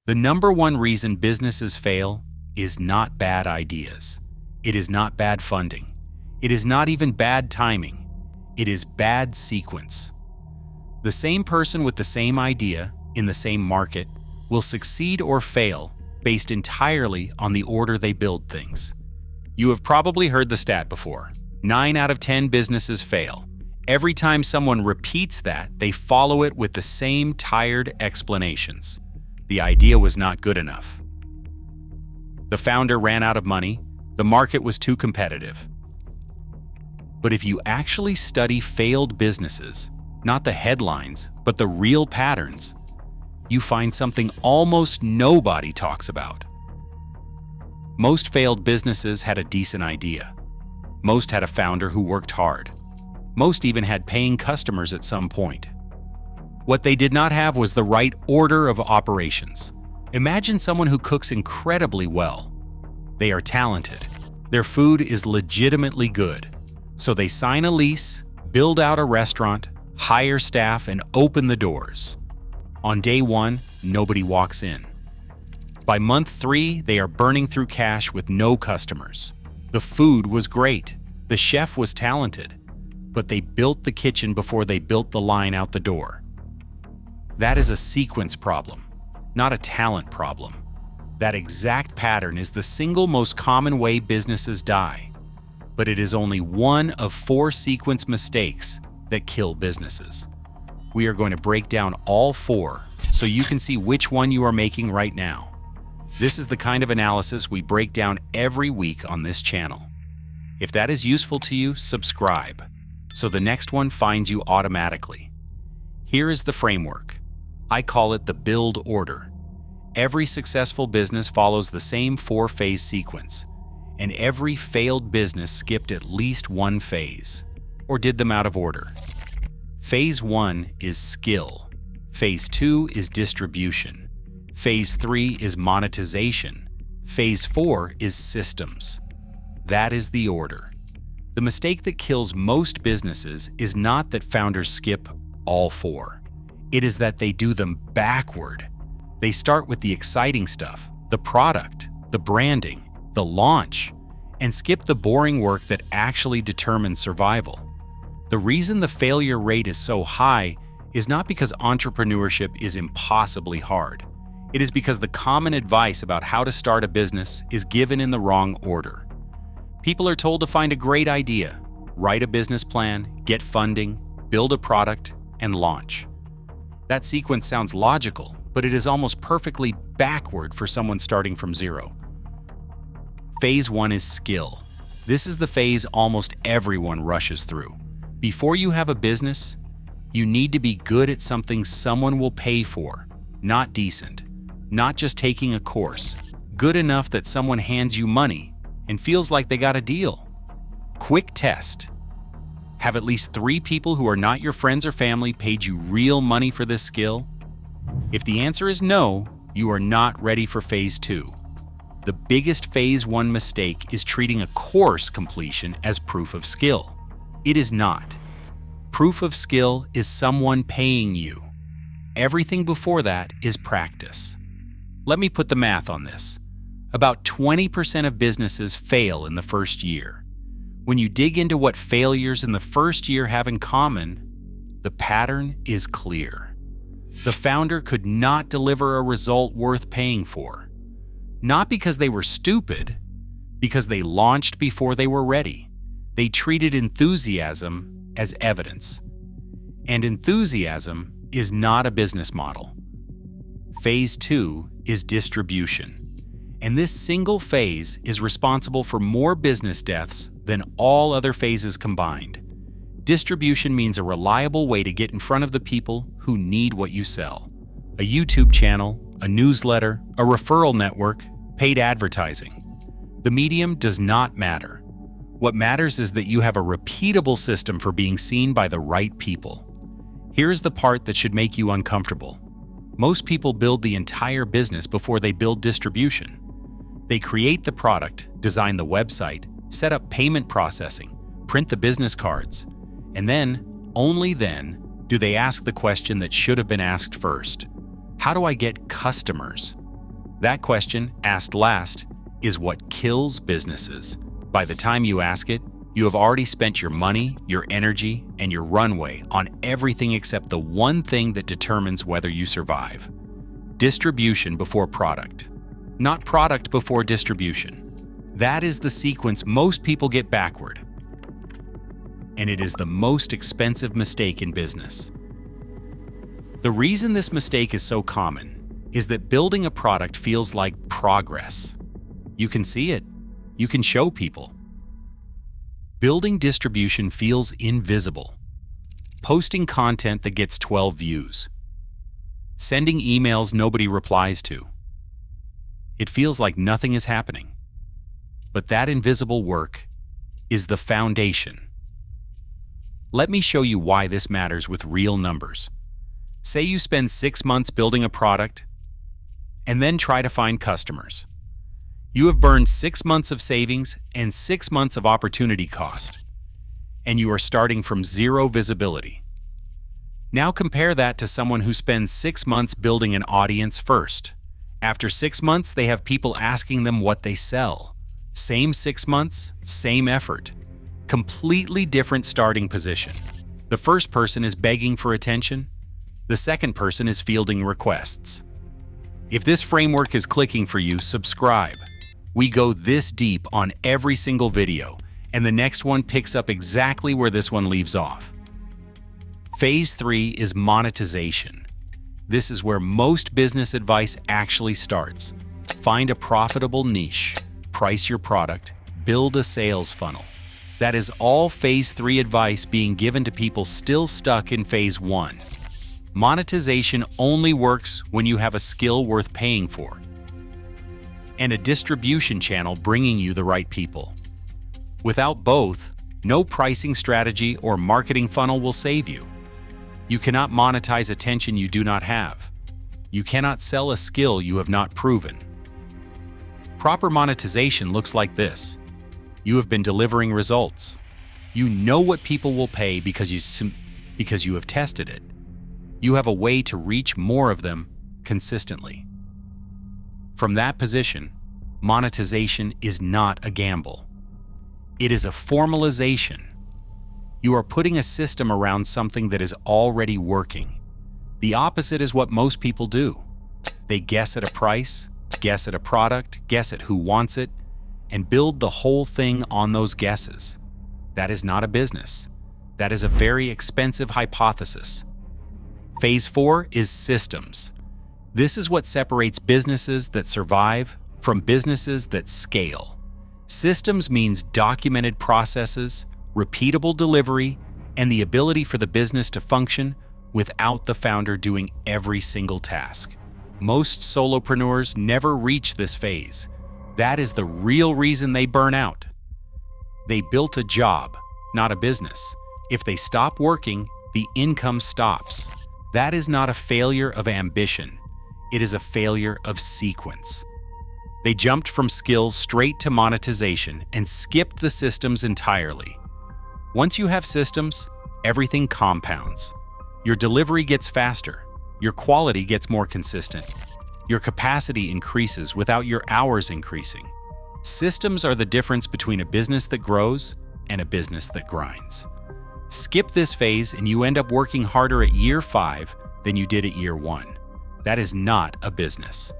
The number one reason businesses fail is not bad ideas. It is not bad funding. It is not even bad timing. It is bad sequence. The same person with the same idea in the same market will succeed or fail based entirely on the order they build things. You have probably heard the stat before. 9 out of 10 businesses fail. Every time someone repeats that, they follow it with the same tired explanations. The idea was not good enough. The founder ran out of money. The market was too competitive. But if you actually study failed businesses, not the headlines, but the real patterns, you find something almost nobody talks about. Most failed businesses had a decent idea. Most had a founder who worked hard. Most even had paying customers at some point. What they did not have was the right order of operations. Imagine someone who cooks incredibly well. They are talented. Their food is legitimately good. So they sign a lease, build out a restaurant, hire staff, and open the doors. On day 1, nobody walks in. By month 3, they are burning through cash with no customers. The food was great. The chef was talented. But they built the kitchen before they built the line out the door. That is a sequence problem, not a talent problem. That exact pattern is the single most common way businesses die. But it is only one of 4 sequence mistakes that kill businesses. We are going to break down all 4 so you can see which one you are making right now. This is the kind of analysis we break down every week on this channel. If that is useful to you, subscribe so the next one finds you automatically. Here is the framework. I call it the build order. Every successful business follows the same 4-phase sequence, and every failed business skipped at least one phase, or did them out of order. Phase 1 is skill. Phase 2 is distribution. Phase 3 is monetization. Phase 4 is systems. That is the order. The mistake that kills most businesses is not that founders skip all 4. It is that they do them backward. They start with the exciting stuff, the product, the branding, the launch, and skip the boring work that actually determines survival. The reason the failure rate is so high is not because entrepreneurship is impossibly hard. It is because the common advice about how to start a business is given in the wrong order. People are told to find a great idea, write a business plan, get funding, build a product, and launch. That sequence sounds logical, but it is almost perfectly backward for someone starting from zero. Phase 1 is skill. This is the phase almost everyone rushes through. Before you have a business, you need to be good at something someone will pay for, not decent, not just taking a course, good enough that someone hands you money and feels like they got a deal. Quick test. Have at least 3 people who are not your friends or family paid you real money for this skill? If the answer is no, you are not ready for phase 2. The biggest phase 1 mistake is treating a course completion as proof of skill. It is not. Proof of skill is someone paying you. Everything before that is practice. Let me put the math on this. About 20% of businesses fail in the first year. When you dig into what failures in the first year have in common, the pattern is clear. The founder could not deliver a result worth paying for. Not because they were stupid, because they launched before they were ready. They treated enthusiasm as evidence. And enthusiasm is not a business model. Phase 2 is distribution. And this single phase is responsible for more business deaths than all other phases combined. Distribution means a reliable way to get in front of the people who need what you sell. A YouTube channel, a newsletter, a referral network, paid advertising. The medium does not matter. What matters is that you have a repeatable system for being seen by the right people. Here's the part that should make you uncomfortable. Most people build the entire business before they build distribution. They create the product, design the website, set up payment processing, print the business cards, and then, only then, do they ask the question that should have been asked first. How do I get customers? That question, asked last, is what kills businesses. By the time you ask it, you have already spent your money, your energy, and your runway on everything except the one thing that determines whether you survive. Distribution before product, not product before distribution. That is the sequence most people get backward. And it is the most expensive mistake in business. The reason this mistake is so common is that building a product feels like progress. You can see it. You can show people. Building distribution feels invisible. Posting content that gets 12 views. Sending emails nobody replies to. It feels like nothing is happening. But that invisible work is the foundation. Let me show you why this matters with real numbers. Say you spend 6 months building a product and then try to find customers. You have burned 6 months of savings and 6 months of opportunity cost, and you are starting from zero visibility. Now compare that to someone who spends 6 months building an audience first. After 6 months, they have people asking them what they sell. Same 6 months, same effort. Completely different starting position. The first person is begging for attention. The second person is fielding requests. If this framework is clicking for you, subscribe. We go this deep on every single video, and the next one picks up exactly where this one leaves off. Phase 3 is monetization. This is where most business advice actually starts. Find a profitable niche, price your product, build a sales funnel. That is all Phase 3 advice being given to people still stuck in Phase 1. Monetization only works when you have a skill worth paying for and a distribution channel bringing you the right people. Without both, no pricing strategy or marketing funnel will save you. You cannot monetize attention you do not have. You cannot sell a skill you have not proven. Proper monetization looks like this. You have been delivering results. You know what people will pay because you have tested it. You have a way to reach more of them consistently. From that position, monetization is not a gamble. It is a formalization. You are putting a system around something that is already working. The opposite is what most people do. They guess at a price, guess at a product, guess at who wants it, and build the whole thing on those guesses. That is not a business. That is a very expensive hypothesis. Phase 4 is systems. This is what separates businesses that survive from businesses that scale. Systems means documented processes, repeatable delivery, and the ability for the business to function without the founder doing every single task. Most solopreneurs never reach this phase. That is the real reason they burn out. They built a job, not a business. If they stop working, the income stops. That is not a failure of ambition. It is a failure of sequence. They jumped from skills straight to monetization and skipped the systems entirely. Once you have systems, everything compounds. Your delivery gets faster. Your quality gets more consistent. Your capacity increases without your hours increasing. Systems are the difference between a business that grows and a business that grinds. Skip this phase and you end up working harder at year 5 than you did at year 1. That is not a business.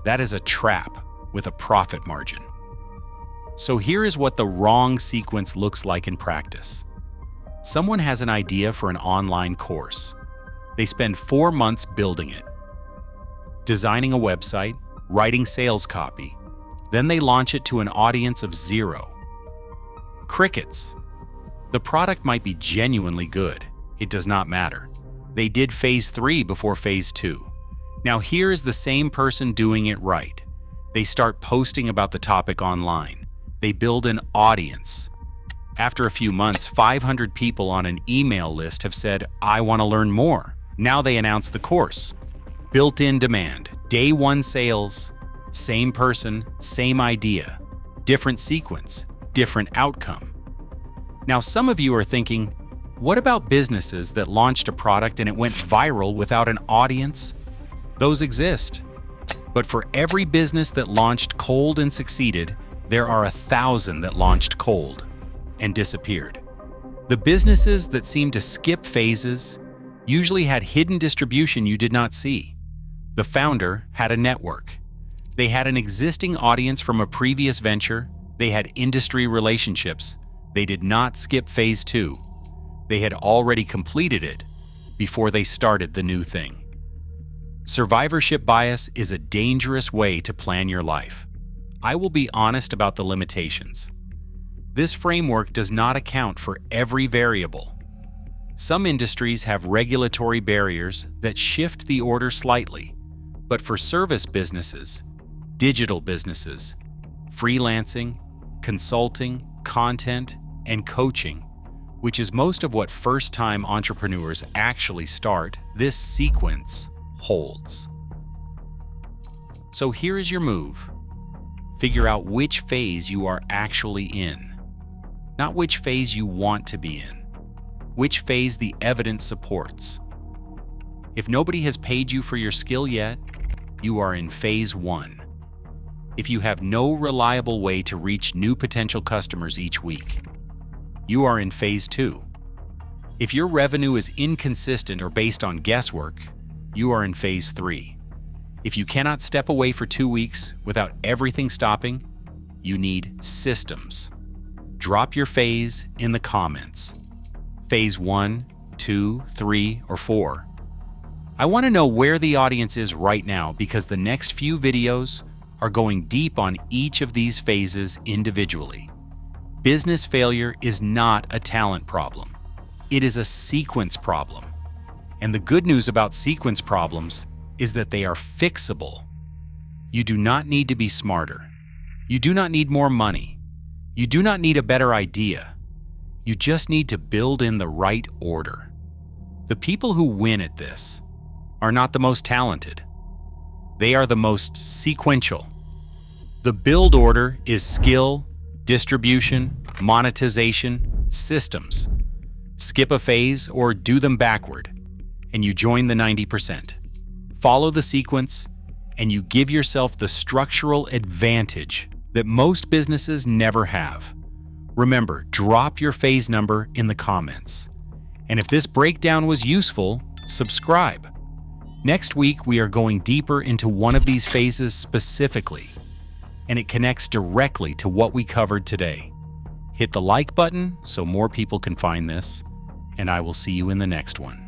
That is a trap with a profit margin. So here is what the wrong sequence looks like in practice. Someone has an idea for an online course. They spend 4 months building it, designing a website, writing sales copy. Then they launch it to an audience of 0. Crickets. The product might be genuinely good. It does not matter. They did phase 3 before phase 2. Now here is the same person doing it right. They start posting about the topic online. They build an audience. After a few months, 500 people on an email list have said, "I want to learn more." Now they announce the course. Built-in demand, day 1 sales, same person, same idea, different sequence, different outcome. Now some of you are thinking, what about businesses that launched a product and it went viral without an audience? Those exist. But for every business that launched cold and succeeded, there are 1,000 that launched cold and disappeared. The businesses that seemed to skip phases usually had hidden distribution you did not see. The founder had a network. They had an existing audience from a previous venture. They had industry relationships. They did not skip phase 2. They had already completed it before they started the new thing. Survivorship bias is a dangerous way to plan your life. I will be honest about the limitations. This framework does not account for every variable. Some industries have regulatory barriers that shift the order slightly, but for service businesses, digital businesses, freelancing, consulting, content, and coaching, which is most of what first-time entrepreneurs actually start, this sequence holds. So here is your move. Figure out which phase you are actually in, not which phase you want to be in, which phase the evidence supports. If nobody has paid you for your skill yet, you are in phase 1. If you have no reliable way to reach new potential customers each week, you are in phase 2. If your revenue is inconsistent or based on guesswork, you are in phase 3. If you cannot step away for 2 weeks without everything stopping, you need systems. Drop your phase in the comments. Phase 1, 2, 3, or 4. I want to know where the audience is right now because the next few videos are going deep on each of these phases individually. Business failure is not a talent problem. It is a sequence problem. And the good news about sequence problems is that they are fixable. You do not need to be smarter. You do not need more money. You do not need a better idea. You just need to build in the right order. The people who win at this are not the most talented. They are the most sequential. The build order is skill, distribution, monetization, systems. Skip a phase or do them backward, and you join the 90%. Follow the sequence, and you give yourself the structural advantage that most businesses never have. Remember, drop your phase number in the comments. And if this breakdown was useful, subscribe. Next week, we are going deeper into one of these phases specifically, and it connects directly to what we covered today. Hit the like button so more people can find this, and I will see you in the next one.